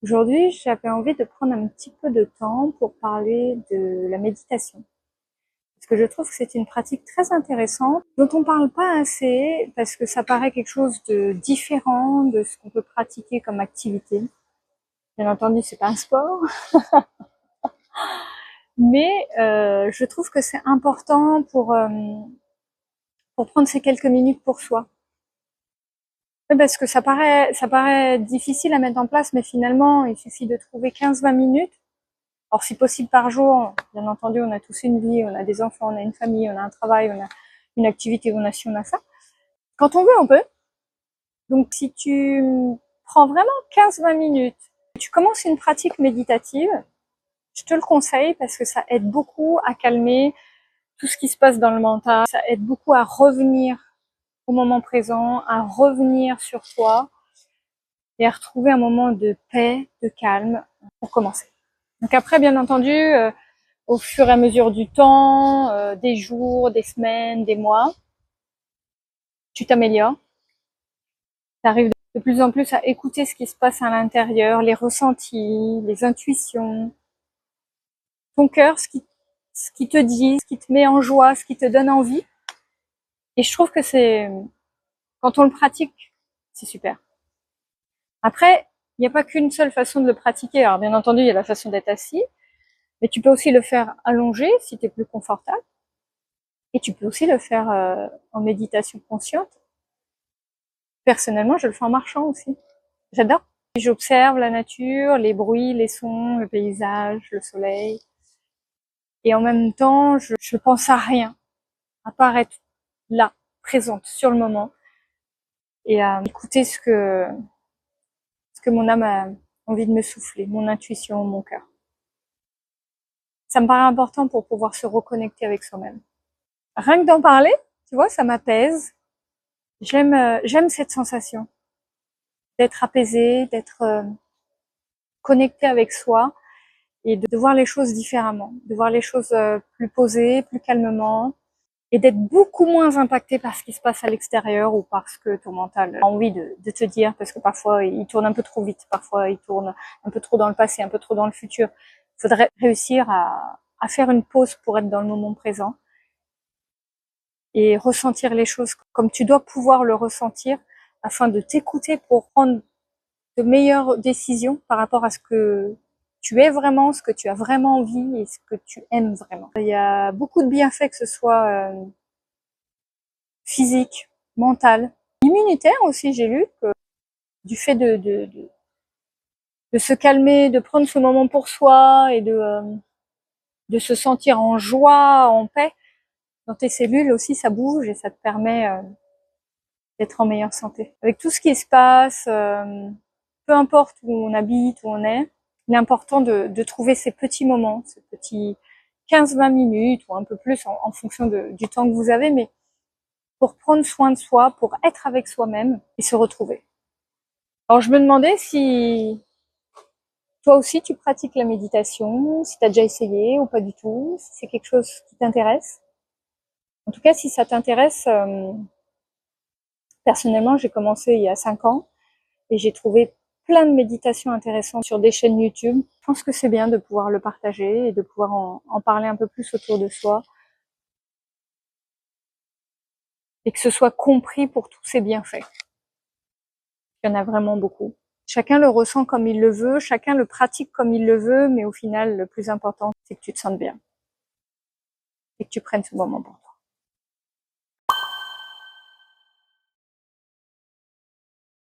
Aujourd'hui, j'avais envie de prendre un petit peu de temps pour parler de la méditation. Parce que je trouve que c'est une pratique très intéressante, dont on parle pas assez, parce que ça paraît quelque chose de différent de ce qu'on peut pratiquer comme activité. Bien entendu, c'est pas un sport, mais je trouve que c'est important pour prendre ces quelques minutes pour soi. Parce que ça paraît difficile à mettre en place, mais finalement, il suffit de trouver 15-20 minutes. Alors, si possible par jour, bien entendu, on a tous une vie, on a des enfants, on a une famille, on a un travail, on a une activité, on a ci, on a ça. Quand on veut, on peut. Donc, si tu prends vraiment 15-20 minutes, tu commences une pratique méditative, je te le conseille parce que ça aide beaucoup à calmer tout ce qui se passe dans le mental. Ça aide beaucoup à revenir au moment présent, à revenir sur toi et à retrouver un moment de paix, de calme pour commencer. Donc après, bien entendu, au fur et à mesure du temps, des jours, des semaines, des mois, tu t'améliores. Tu arrives de plus en plus à écouter ce qui se passe à l'intérieur, les ressentis, les intuitions, ton cœur, ce qui te dit, ce qui te met en joie, ce qui te donne envie. Et je trouve que quand on le pratique, c'est super. Après, il n'y a pas qu'une seule façon de le pratiquer. Alors bien entendu, il y a la façon d'être assis, mais tu peux aussi le faire allongé si tu es plus confortable. Et tu peux aussi le faire en méditation consciente. Personnellement, je le fais en marchant aussi. J'adore. J'observe la nature, les bruits, les sons, le paysage, le soleil. Et en même temps, je pense à rien, à part être là, présente, sur le moment, et à écouter ce que mon âme a envie de me souffler, mon intuition, mon cœur. Ça me paraît important pour pouvoir se reconnecter avec soi-même. Rien que d'en parler, tu vois, ça m'apaise. J'aime cette sensation d'être apaisé, d'être connecté avec soi et de voir les choses différemment, de voir les choses plus posées, plus calmement et d'être beaucoup moins impacté par ce qui se passe à l'extérieur ou par ce que ton mental a envie de te dire, parce que parfois il tourne un peu trop vite, parfois il tourne un peu trop dans le passé, un peu trop dans le futur. Il faudrait réussir à faire une pause pour être dans le moment présent et ressentir les choses comme tu dois pouvoir le ressentir afin de t'écouter pour prendre de meilleures décisions par rapport à ce que tu es vraiment, ce que tu as vraiment envie et ce que tu aimes vraiment. Il y a beaucoup de bienfaits, que ce soit physique, mental, immunitaire aussi. J'ai lu que du fait de se calmer, de prendre ce moment pour soi et de se sentir en joie, en paix, dans tes cellules aussi, ça bouge et ça te permet d'être en meilleure santé. Avec tout ce qui se passe, peu importe où on habite, où on est, il est important de trouver ces petits moments, ces petits 15-20 minutes ou un peu plus en fonction du temps que vous avez, mais pour prendre soin de soi, pour être avec soi-même et se retrouver. Alors je me demandais si toi aussi tu pratiques la méditation, si tu as déjà essayé ou pas du tout, si c'est quelque chose qui t'intéresse. En tout cas, si ça t'intéresse, personnellement, j'ai commencé il y a 5 ans et j'ai trouvé plein de méditations intéressantes sur des chaînes YouTube. Je pense que c'est bien de pouvoir le partager et de pouvoir en parler un peu plus autour de soi et que ce soit compris pour tous ses bienfaits. Il y en a vraiment beaucoup. Chacun le ressent comme il le veut, chacun le pratique comme il le veut, mais au final, le plus important, c'est que tu te sentes bien et que tu prennes ce moment pour toi.